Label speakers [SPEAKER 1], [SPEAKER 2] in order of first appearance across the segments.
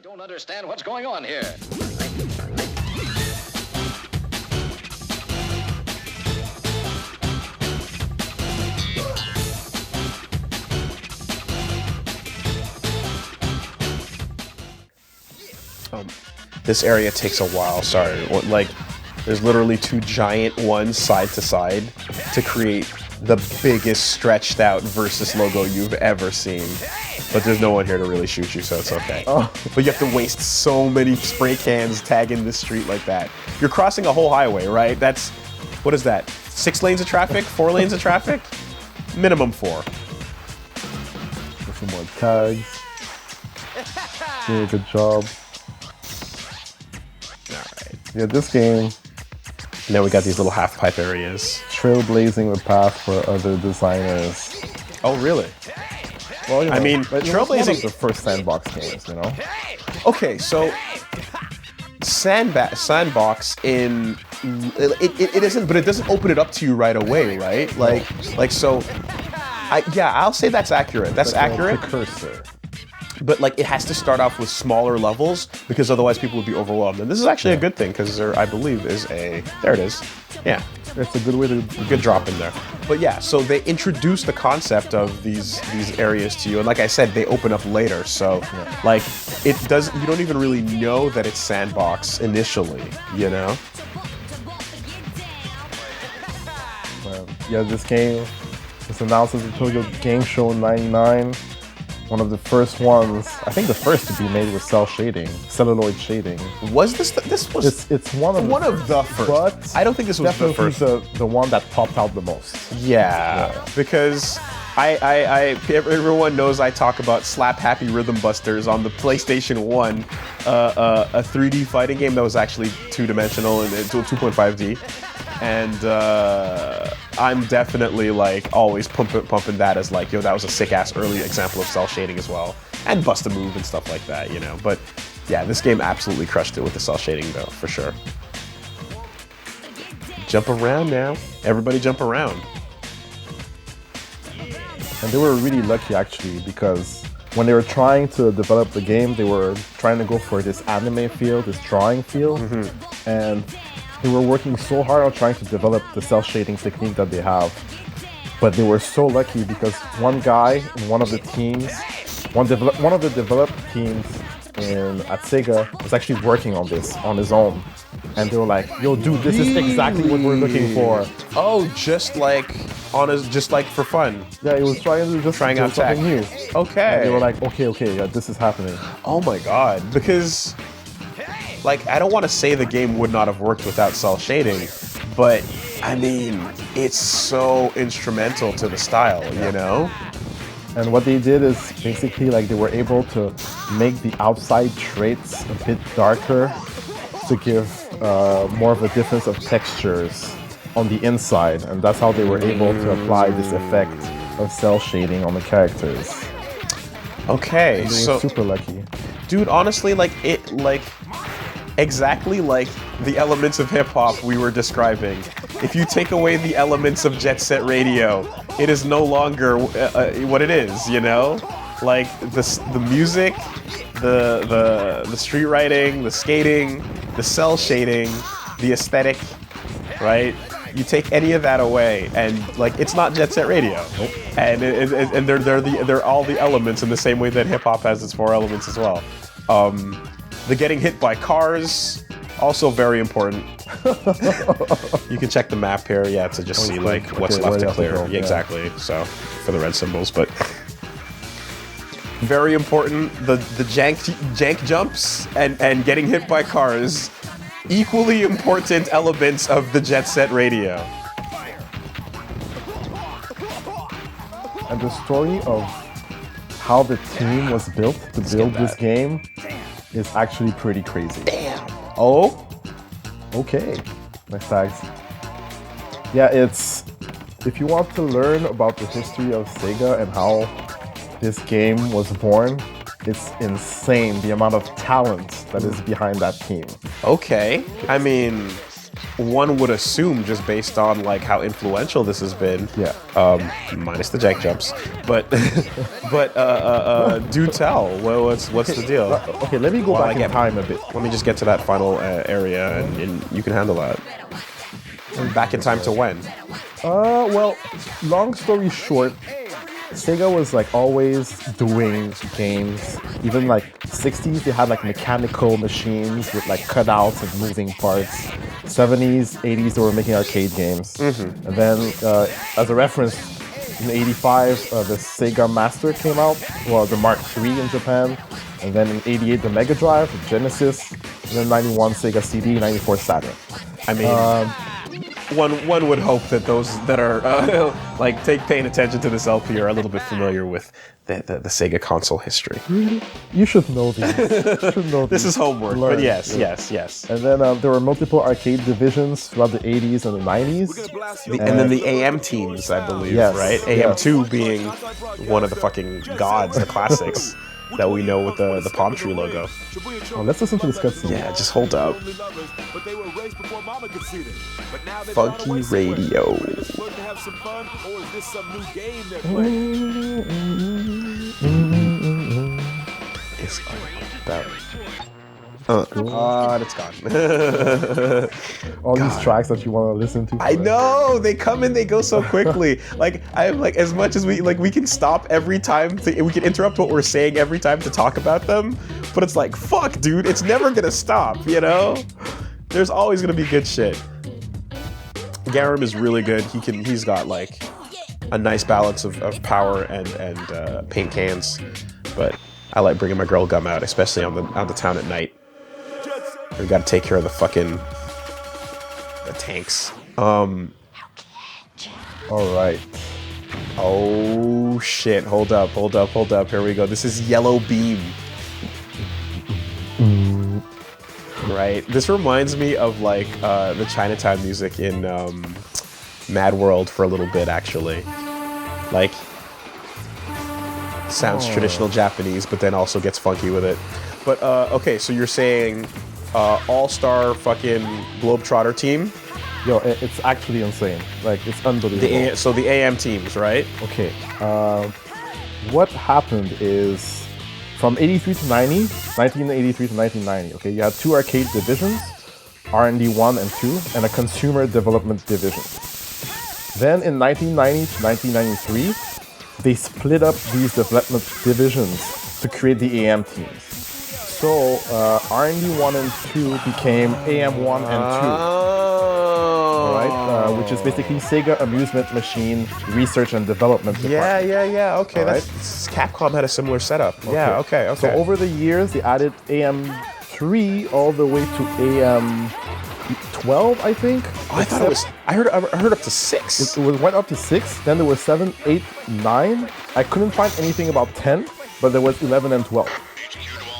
[SPEAKER 1] Don't understand what's going on here.
[SPEAKER 2] This area takes a while, sorry. Like, there's literally two giant ones side to side to create the biggest stretched out Versus logo you've ever seen. But there's no one here to really shoot you, so it's okay.
[SPEAKER 3] Oh.
[SPEAKER 2] But you have to waste so many spray cans tagging the street like that. You're crossing a whole highway, right? That's, what is that? 6 lanes of traffic? 4 lanes of traffic? Minimum 4.
[SPEAKER 3] There's some more tags. Yeah, good job.
[SPEAKER 2] Alright.
[SPEAKER 3] Yeah, this game,
[SPEAKER 2] Now we got these little half pipe areas.
[SPEAKER 3] trailblazing the path for other designers.
[SPEAKER 2] Oh, really?
[SPEAKER 3] Well, you know,
[SPEAKER 2] I mean,
[SPEAKER 3] but it was one of
[SPEAKER 2] trailblazing-
[SPEAKER 3] the first sandbox games, you know?
[SPEAKER 2] Okay, so sandbox in it isn't, but it doesn't open it up to you right away, right? Like so. I'll say that's accurate. That's
[SPEAKER 3] Like a
[SPEAKER 2] accurate.
[SPEAKER 3] precursor.
[SPEAKER 2] But like, it has to start off with smaller levels because otherwise people would be overwhelmed. And this is actually a good thing because there, I believe, is a there it is. Yeah.
[SPEAKER 3] It's a good way to
[SPEAKER 2] Good drop in there. But yeah, so they introduced the concept of these areas to you, and like I said, they open up later. So like, it does, you don't even really know that it's sandbox initially, you know?
[SPEAKER 3] Yeah, this game was announced as a Tokyo Game Show '99. One of the first ones, I think the first to be made with cell shading, celluloid shading.
[SPEAKER 2] Was this was
[SPEAKER 3] It's one of
[SPEAKER 2] the first.
[SPEAKER 3] but
[SPEAKER 2] I don't think this was the
[SPEAKER 3] definitely
[SPEAKER 2] first.
[SPEAKER 3] the one that popped out the most.
[SPEAKER 2] Yeah, because everyone knows I talk about Slap Happy Rhythm Busters on the PlayStation 1, a 3D fighting game that was actually 2-dimensional and 2.5D. And I'm definitely like always pumping that as like, yo, that was a sick ass early example of cell shading as well, and bust a move and stuff like that, you know. But yeah, this game absolutely crushed it with the cell shading though, for sure. Jump around now, everybody jump around.
[SPEAKER 3] And they were really lucky actually because when they were trying to develop the game, they were trying to go for this anime feel, this drawing feel, and they were working so hard on trying to develop the cell shading technique that they have. But they were so lucky because one guy in one of the teams, one of the developed teams at Sega was actually working on this on his own. And they were like, yo dude, this is exactly what we're looking for.
[SPEAKER 2] Oh, just like for fun.
[SPEAKER 3] Yeah, he was trying to just
[SPEAKER 2] Trying
[SPEAKER 3] do
[SPEAKER 2] out tech.
[SPEAKER 3] something new.
[SPEAKER 2] Okay.
[SPEAKER 3] And they were like, okay, yeah, this is happening.
[SPEAKER 2] Oh my god, because like, I don't want to say the game would not have worked without cell shading, but I mean, it's so instrumental to the style, you know?
[SPEAKER 3] And what they did is basically like they were able to make the outside traits a bit darker to give more of a difference of textures on the inside, and that's how they were able to apply this effect of cell shading on the characters.
[SPEAKER 2] Okay,
[SPEAKER 3] They were
[SPEAKER 2] so
[SPEAKER 3] super lucky.
[SPEAKER 2] dude, honestly, exactly like the elements of hip hop we were describing. If you take away the elements of Jet Set Radio, it is no longer what it is, you know? Like the music, the street writing, the skating, the cell shading, the aesthetic, right? You take any of that away, and like, it's not Jet Set Radio.
[SPEAKER 3] Nope.
[SPEAKER 2] And they're all the elements in the same way that hip hop has its 4 elements as well. The getting hit by cars, also very important. You can check the map here, yeah, to just see like what's
[SPEAKER 3] okay,
[SPEAKER 2] left
[SPEAKER 3] where
[SPEAKER 2] to
[SPEAKER 3] you have to
[SPEAKER 2] clear.
[SPEAKER 3] go,
[SPEAKER 2] Yeah,
[SPEAKER 3] yeah.
[SPEAKER 2] exactly. So for the red symbols, but very important. The jank jumps and getting hit by cars, equally important elements of the Jet Set Radio.
[SPEAKER 3] And the story of how the team was built to build this game is actually pretty crazy.
[SPEAKER 2] Damn. Oh.
[SPEAKER 3] Okay, nice tags. Yeah, if you want to learn about the history of Sega and how this game was born, it's insane the amount of talent that is behind that team.
[SPEAKER 2] Okay. I mean, one would assume, just based on like how influential this has been.
[SPEAKER 3] Yeah.
[SPEAKER 2] Minus the jank jumps, but do tell. What's the deal?
[SPEAKER 3] Okay, let me go
[SPEAKER 2] While I
[SPEAKER 3] back in
[SPEAKER 2] get-
[SPEAKER 3] time a bit.
[SPEAKER 2] Let me just get to that final area, and you can handle that. Back in time to when?
[SPEAKER 3] Well, long story short, Sega was like always doing games. Even like 60s, they had like mechanical machines with like cutouts and moving parts. 70s, 80s, they were making arcade games. And then, as a reference, in 85, the Sega Master came out. Well, the Mark III in Japan. And then in 88, the Mega Drive, the Genesis. And then 91, Sega CD, 94, Saturn.
[SPEAKER 2] I mean, one would hope that those that are like paying attention to this LP are a little bit familiar with the Sega console history.
[SPEAKER 3] You should know these.
[SPEAKER 2] This is homework,
[SPEAKER 3] Learn,
[SPEAKER 2] but yes.
[SPEAKER 3] And then there were multiple arcade divisions throughout the 80s and the 90s.
[SPEAKER 2] And then the AM teams, I believe,
[SPEAKER 3] Yes,
[SPEAKER 2] right? AM2 being one of the fucking gods, the classics that we know with the palm tree logo.
[SPEAKER 3] Oh, let's listen to this cutscene.
[SPEAKER 2] Yeah, just hold up. Funky radio. It's about. It's gone.
[SPEAKER 3] All these tracks that you want to listen to.
[SPEAKER 2] I know they come and they go so quickly. Like I'm like, as much as we can stop every time, we can interrupt what we're saying every time to talk about them. But it's like, fuck, dude, it's never gonna stop. You know, there's always gonna be good shit. Garam is really good. He's got like a nice balance of power and paint cans. But I like bringing my girl gum out, especially on the town at night. We gotta take care of the tanks.
[SPEAKER 3] All right.
[SPEAKER 2] Oh shit! Hold up! Here we go. This is Yellow Beam. Right. This reminds me of like the Chinatown music in Mad World for a little bit, actually. Like, sounds traditional Japanese, but then also gets funky with it. But okay, so you're saying all-star fucking Globetrotter team?
[SPEAKER 3] Yo, it's actually insane. Like, it's unbelievable.
[SPEAKER 2] So the AM teams, right?
[SPEAKER 3] Okay. What happened is from 83 to 90, 1983 to 1990, okay, you had two arcade divisions, R&D 1 and 2, and a consumer development division. Then in 1990 to 1993, they split up these development divisions to create the AM teams. So R&D 1 and 2 became AM 1 and 2. Right, which is basically Sega Amusement Machine Research and Development Department.
[SPEAKER 2] Yeah. Okay,
[SPEAKER 3] Alright.
[SPEAKER 2] Capcom had a similar setup. Yeah. Okay.
[SPEAKER 3] So over the years, they added AM3 all the way to AM12, I think.
[SPEAKER 2] I thought it was. I heard up to 6.
[SPEAKER 3] It went up to 6. Then there was 7, 8, 9. I couldn't find anything about 10, but there was 11 and 12.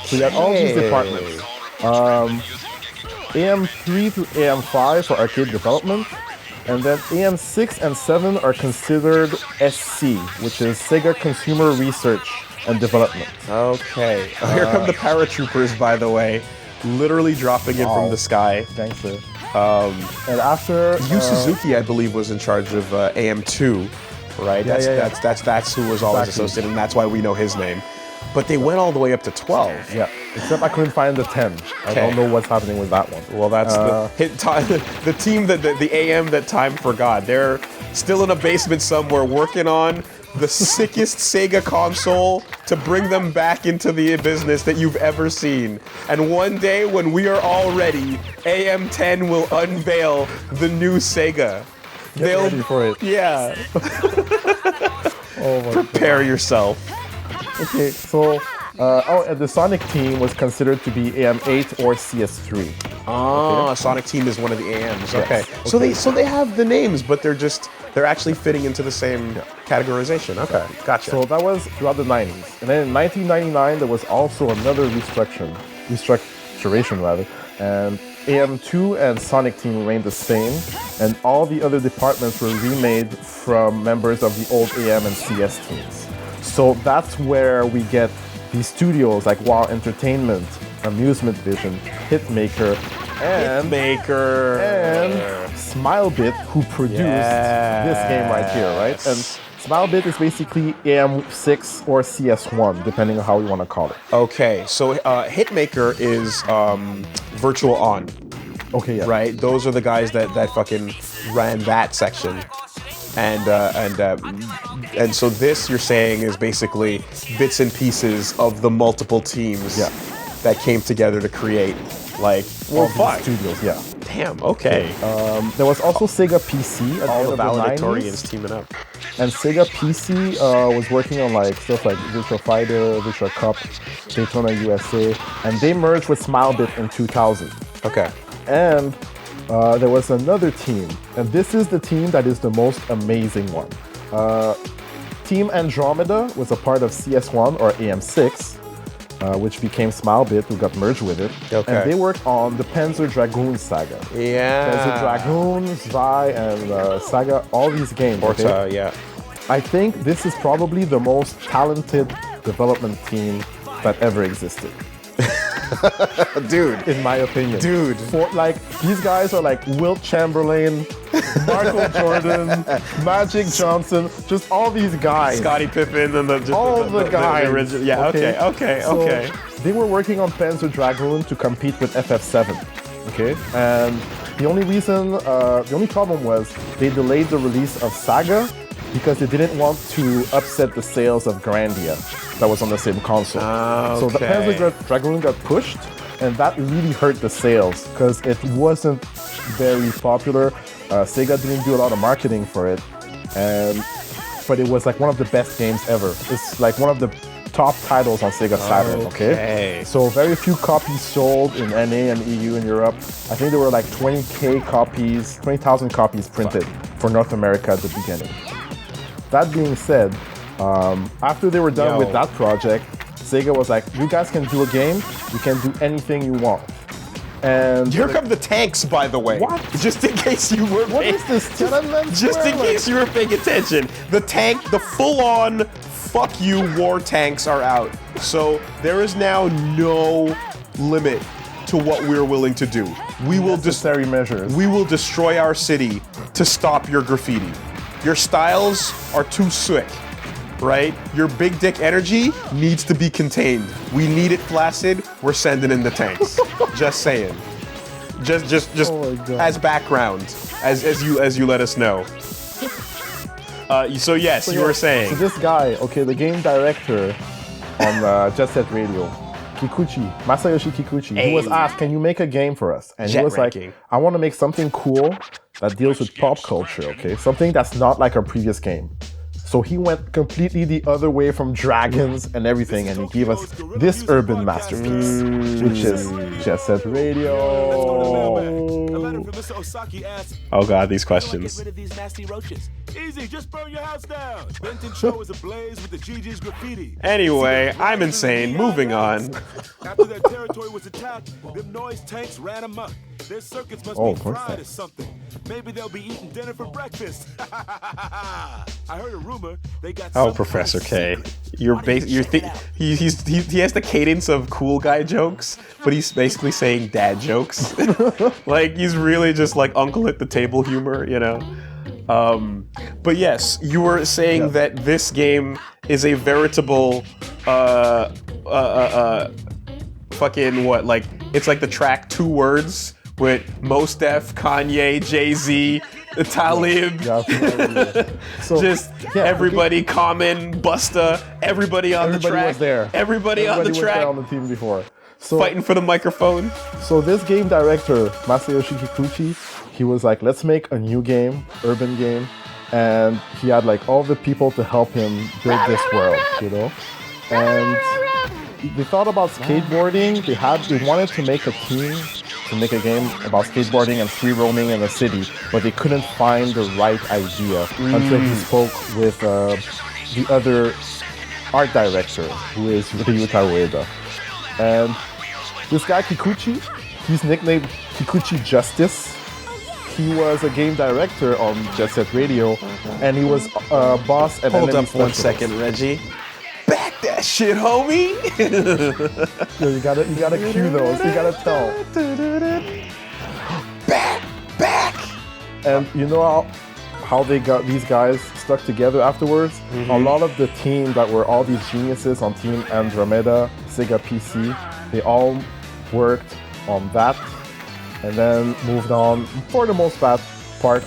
[SPEAKER 3] So you had all these departments. AM3 through AM5 for arcade development, and then AM6 and 7 are considered SC, which is Sega Consumer Research and Development.
[SPEAKER 2] Okay. Here come the paratroopers, by the way, literally dropping in from the sky.
[SPEAKER 3] Thanks, sir. And after
[SPEAKER 2] Yu Suzuki, I believe, was in charge of AM2, right? That's who was always associated, and that's why we know his name. But they went all the way up to 12.
[SPEAKER 3] Yeah, except I couldn't find the 10. I don't know what's happening with that one.
[SPEAKER 2] Well, that's the team that the AM that time forgot. They're still in a basement somewhere working on the sickest Sega console to bring them back into the business that you've ever seen. And one day, when we are all ready, AM10 will unveil the new Sega.
[SPEAKER 3] Get ready for it.
[SPEAKER 2] Yeah.
[SPEAKER 3] Oh my
[SPEAKER 2] Prepare yourself.
[SPEAKER 3] Okay, so and the Sonic team was considered to be AM8 or CS3.
[SPEAKER 2] Sonic Team is one of the AMs.
[SPEAKER 3] Yes.
[SPEAKER 2] Okay. So they have the names, but they're actually fitting into the same categorization. Okay. Gotcha.
[SPEAKER 3] So that was throughout the 90s. And then in 1999, there was also another restructuration, and AM2 and Sonic Team remained the same, and all the other departments were remade from members of the old AM and CS teams. So that's where we get these studios like WoW Entertainment, Amusement Vision, Hitmaker,
[SPEAKER 2] Hitmaker.
[SPEAKER 3] And Smilebit, who produced this game right here, right? And Smilebit is basically AM6 or CS1, depending on how you want to call it.
[SPEAKER 2] Okay, so Hitmaker is Virtual On,
[SPEAKER 3] Okay, yeah.
[SPEAKER 2] right? Those are the guys that fucking ran that section. And so this, you're saying, is basically bits and pieces of the multiple teams that came together to create, like,
[SPEAKER 3] All these studios, yeah.
[SPEAKER 2] Damn, okay.
[SPEAKER 3] There was also Sega PC at
[SPEAKER 2] All the
[SPEAKER 3] the end of the 90s.
[SPEAKER 2] valedictorians teaming up.
[SPEAKER 3] And Sega PC was working on like stuff like Virtua Fighter, Virtua Cup, Daytona USA, and they merged with Smilebit in 2000.
[SPEAKER 2] Okay.
[SPEAKER 3] And there was another team, and this is the team that is the most amazing one. Team Andromeda was a part of CS1 or AM6, which became Smilebit, who got merged with it.
[SPEAKER 2] Okay.
[SPEAKER 3] And they worked on the Panzer Dragoon saga.
[SPEAKER 2] Yeah.
[SPEAKER 3] Panzer Dragoon, Zwei, and Saga, all these games.
[SPEAKER 2] Orta, yeah.
[SPEAKER 3] I think this is probably the most talented development team that ever existed.
[SPEAKER 2] Dude.
[SPEAKER 3] In my opinion.
[SPEAKER 2] Dude.
[SPEAKER 3] For, like, these guys are like Wilt Chamberlain, Marco Jordan, Magic Johnson, just all these guys.
[SPEAKER 2] Scottie Pippen and
[SPEAKER 3] the guys.
[SPEAKER 2] original. Yeah, okay.
[SPEAKER 3] So they were working on Panzer Dragoon to compete with FF7. Okay? And the only problem was they delayed the release of Saga because they didn't want to upset the sales of Grandia that was on the same console. So the Panzer Dragoon got pushed, and that really hurt the sales because it wasn't very popular. Sega didn't do a lot of marketing for it, but it was like one of the best games ever. It's like one of the top titles on Sega Saturn, okay? So very few copies sold in NA and EU in Europe. I think there were like 20,000 copies printed for North America at the beginning. That being said, after they were done with that project, Sega was like, you guys can do a game, you can do anything you want. And
[SPEAKER 2] here come the tanks, by the way.
[SPEAKER 3] What?
[SPEAKER 2] Just in case you were
[SPEAKER 3] What is this?
[SPEAKER 2] Just in case you were paying attention. The tank, the full-on fuck you war tanks are out. So there is now no limit to what we're willing to do. We will
[SPEAKER 3] necessary measures.
[SPEAKER 2] We will destroy our city to stop your graffiti. Your styles are too sick, right? Your big dick energy needs to be contained. We need it flaccid. We're sending in the tanks. Just saying. Just
[SPEAKER 3] Oh my God.
[SPEAKER 2] as background, as you let us know. So yes, you were saying.
[SPEAKER 3] So this guy, okay, the game director on Jet Set Radio, Masayoshi Kikuchi, he was asked, can you make a game for us? And he was like, I want to make something cool that deals with pop culture, okay? Something that's not like our previous game. So he went completely the other way from dragons and everything, and he gave us this urban masterpiece, which is Jet Set Radio.
[SPEAKER 2] Oh God, these questions.
[SPEAKER 4] Easy, just burn your house down. Benton Show is ablaze with the GG's graffiti.
[SPEAKER 2] Anyway, I'm insane. Moving on.
[SPEAKER 4] After their territory was attacked, them noise tanks ran amok. Their circuits must be fried or something. Maybe they'll be eating dinner for breakfast. I heard a rumor they got.
[SPEAKER 2] Oh, Professor K, he has the cadence of cool guy jokes, but he's basically saying dad jokes. Like he's really just like uncle at the table humor, you know. But yes, you were saying that this game is a veritable fucking what? Like it's like the track 2 words with Mos Def, Kanye, Jay-Z, Talib,
[SPEAKER 3] So,
[SPEAKER 2] everybody, Common, Busta, everybody on the track.
[SPEAKER 3] Was there.
[SPEAKER 2] Everybody on the
[SPEAKER 3] was
[SPEAKER 2] track.
[SPEAKER 3] there on the team before. So,
[SPEAKER 2] Fighting for the microphone.
[SPEAKER 3] So this game director, Masayoshi Kikuchi, he was like, let's make a new game, urban game. And he had like all the people to help him build this world, you know? And they thought about skateboarding. They wanted to make a team to make a game about skateboarding and free roaming in a city, but they couldn't find the right idea until he spoke with the other art director, who is Ryuta Ueda. And this guy Kikuchi, he's nicknamed Kikuchi Justice. He was a game director on Jet Set Radio, and he was a boss at
[SPEAKER 2] Hold
[SPEAKER 3] Enemy
[SPEAKER 2] up 1
[SPEAKER 3] Specialist.
[SPEAKER 2] second, Reggie. Back that shit, homie.
[SPEAKER 3] Yo, you gotta cue those. You gotta tell.
[SPEAKER 2] back.
[SPEAKER 3] And you know how they got these guys stuck together afterwards? A lot of the team that were all these geniuses on Team Andromeda, Sega PC, they all worked on that and then moved on, for the most part,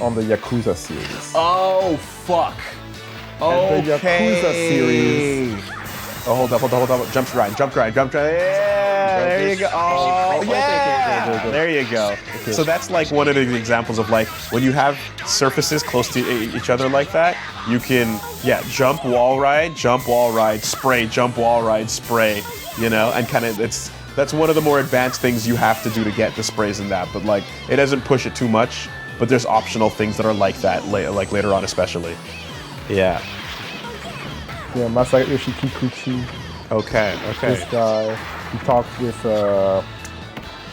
[SPEAKER 3] on the Yakuza series.
[SPEAKER 2] Oh, fuck.
[SPEAKER 3] And the Yakuza series.
[SPEAKER 2] Oh, hold up. Jump ride. Yeah, there you go. Oh, yeah. There you go. So that's like one of the examples of like when you have surfaces close to each other like that, you can, jump, wall ride, spray, jump, wall ride, spray, you know, and kind of that's one of the more advanced things you have to do to get the sprays in that. But like it doesn't push it too much, but there's optional things that are like that, like later on especially. Yeah.
[SPEAKER 3] Yeah, Masayoshi Kikuchi.
[SPEAKER 2] Okay.
[SPEAKER 3] This guy, he talked with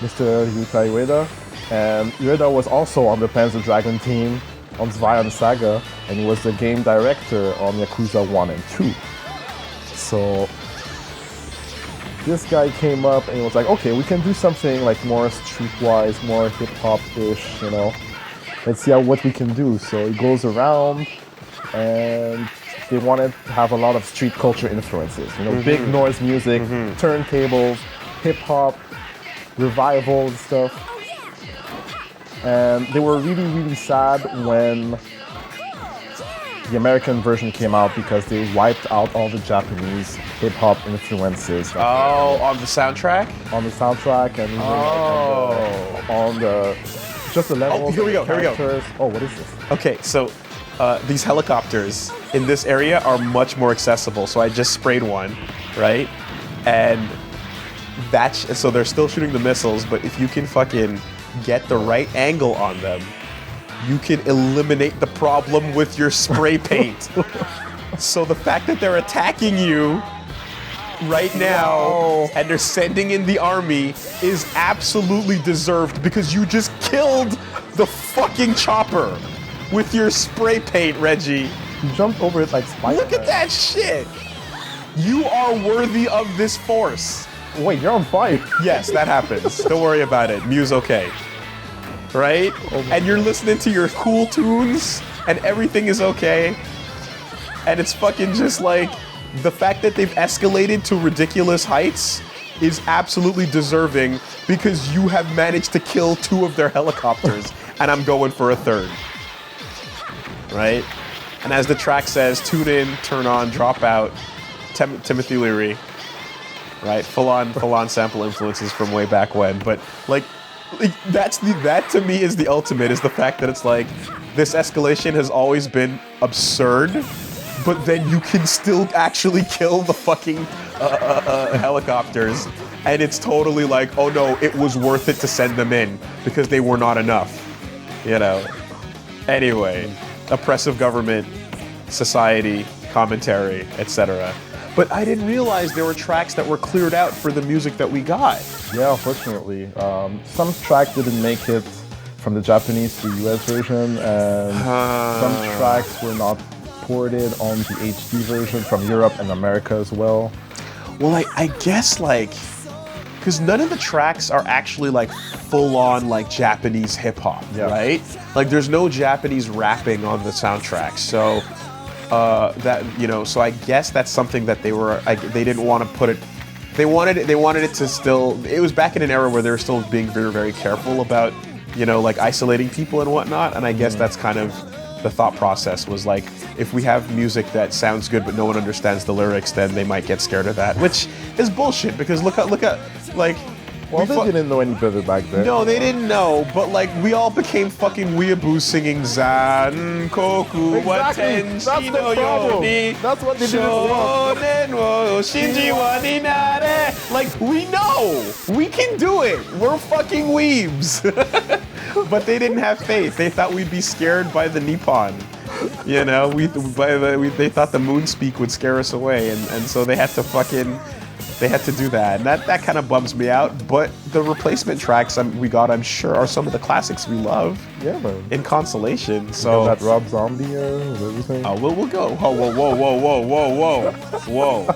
[SPEAKER 3] Mr. Yuta Ueda, and Ueda was also on the Panzer Dragoon team on Zwei Saga, and he was the game director on Yakuza 1 and 2. So this guy came up and he was like, okay, we can do something like more streetwise, more hip-hop-ish, you know. Let's see what we can do. So he goes around and they wanted to have a lot of street culture influences, you know, big noise music, turntables, hip-hop, revival and stuff. And they were really, really sad when the American version came out because they wiped out all the Japanese hip-hop influences.
[SPEAKER 2] On the soundtrack?
[SPEAKER 3] On the soundtrack and even on the just the level.
[SPEAKER 2] Oh, here we go.
[SPEAKER 3] Oh, what is this?
[SPEAKER 2] Okay, so these helicopters in this area are much more accessible. So I just sprayed one, right? And so they're still shooting the missiles, but if you can fucking get the right angle on them, you can eliminate the problem with your spray paint. So the fact that they're attacking you right now and they're sending in the army is absolutely deserved because you just killed the fucking chopper with your spray paint, Reggie.
[SPEAKER 3] You jumped over it like Spider-Man.
[SPEAKER 2] Look at that shit. You are worthy of this force.
[SPEAKER 3] Wait, you're on fire.
[SPEAKER 2] Yes, that happens. Don't worry about it. Mew's okay. Right? And you're listening to your cool tunes and everything is okay. And it's fucking just like the fact that they've escalated to ridiculous heights is absolutely deserving because you have managed to kill 2 of their helicopters and I'm going for a 3rd. Right? And as the track says, tune in, turn on, drop out, Timothy Leary. Right? Full on sample influences from way back when. But like that to me is the ultimate, is the fact that it's like this escalation has always been absurd, but then you can still actually kill the fucking helicopters, and it's totally like, oh no, it was worth it to send them in because they were not enough, you know. Anyway, oppressive government, society, commentary, etc. But I didn't realize there were tracks that were cleared out for the music that we got.
[SPEAKER 3] Yeah, unfortunately. Some tracks didn't make it from the Japanese to the US version, and some tracks were not ported on the HD version from Europe and America as well.
[SPEAKER 2] Well, I guess like, because none of the tracks are actually like full-on like Japanese hip-hop, right? Like there's no Japanese rapping on the soundtrack, so that, you know, so I guess that's something that they didn't want to put it. They wanted it to still. It was back in an era where they were still being very, very careful about, you know, like isolating people and whatnot. And I guess that's kind of the thought process, was like, if we have music that sounds good but no one understands the lyrics, then they might get scared of that, which is bullshit. Because look at like.
[SPEAKER 3] Well, they didn't know any better back then.
[SPEAKER 2] No, they didn't know, but like we all became fucking weeaboos singing Zan Koku
[SPEAKER 3] Exactly.
[SPEAKER 2] Waten
[SPEAKER 3] That's the
[SPEAKER 2] Shino
[SPEAKER 3] problem.
[SPEAKER 2] Yoni
[SPEAKER 3] That's what they didn't want.
[SPEAKER 2] Shonen wo Shinji wa ninare. Like, we know! We can do it! We're fucking weebs! But they didn't have faith. They thought we'd be scared by the Nippon. You know, they thought the Moonspeak would scare us away, and so they had to do that, and that kind of bums me out. But the replacement tracks we got, I'm sure, are some of the classics we love.
[SPEAKER 3] Yeah, man.
[SPEAKER 2] In consolation, so
[SPEAKER 3] that Rob Zombie was everything.
[SPEAKER 2] Oh, we'll go. Oh, whoa.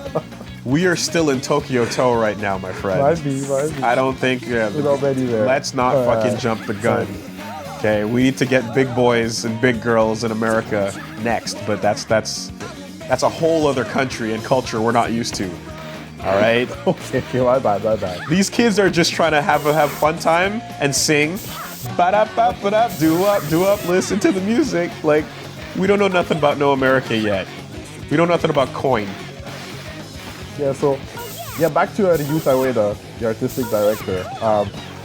[SPEAKER 2] We are still in Tokyo Toe right now, my friend.
[SPEAKER 3] Might be.
[SPEAKER 2] I don't think.
[SPEAKER 3] We're already there.
[SPEAKER 2] Let's not fucking jump the gun. Okay, we need to get big boys and big girls in America next, but that's a whole other country and culture we're not used to. All right.
[SPEAKER 3] Okay, my bad.
[SPEAKER 2] These kids are just trying to have fun time and sing. Ba-da-ba-ba-da, do up, listen to the music. Like, we don't know nothing about No America yet. We know nothing about coin.
[SPEAKER 3] Yeah, so, back to the Youth Highway, the artistic director.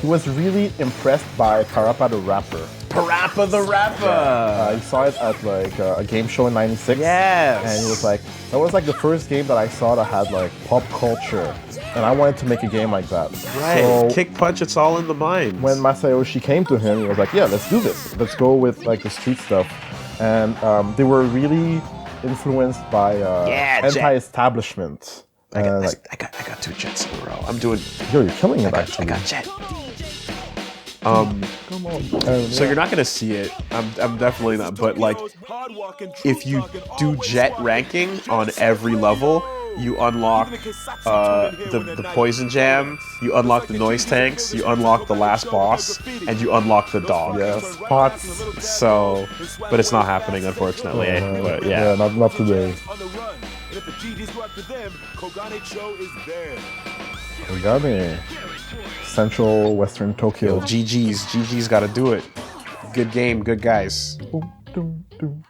[SPEAKER 3] He was really impressed by Parappa the Rapper.
[SPEAKER 2] Parappa the Rapper!
[SPEAKER 3] He saw it at like a game show in '96.
[SPEAKER 2] Yes!
[SPEAKER 3] And he was like, that was like the first game that I saw that had like pop culture. And I wanted to make a game like that.
[SPEAKER 2] Right.
[SPEAKER 3] So
[SPEAKER 2] Kick Punch, it's all in the mind.
[SPEAKER 3] when Masayoshi came to him, he was like, yeah, let's do this. Let's go with like the street stuff. And they were really influenced by anti-establishment.
[SPEAKER 2] I got,
[SPEAKER 3] like,
[SPEAKER 2] I got 2 jets in a row. I'm doing.
[SPEAKER 3] yo, you're killing it actually.
[SPEAKER 2] I got jet.
[SPEAKER 3] Come on.
[SPEAKER 2] So you're not gonna see it. I'm definitely not. But like, if you do jet ranking on every level, you unlock the poison jam, you unlock the noise tanks, you unlock the last boss, and you unlock the dog.
[SPEAKER 3] Yes, pots.
[SPEAKER 2] So, but it's not happening, unfortunately. But
[SPEAKER 3] Yeah, not today.
[SPEAKER 4] On the run. And if the GGs go after them, Kogane Cho is there.
[SPEAKER 3] Kogane. Central Western Tokyo.
[SPEAKER 2] GG's gotta do it. Good game, good guys.
[SPEAKER 3] Boom, doom, doom.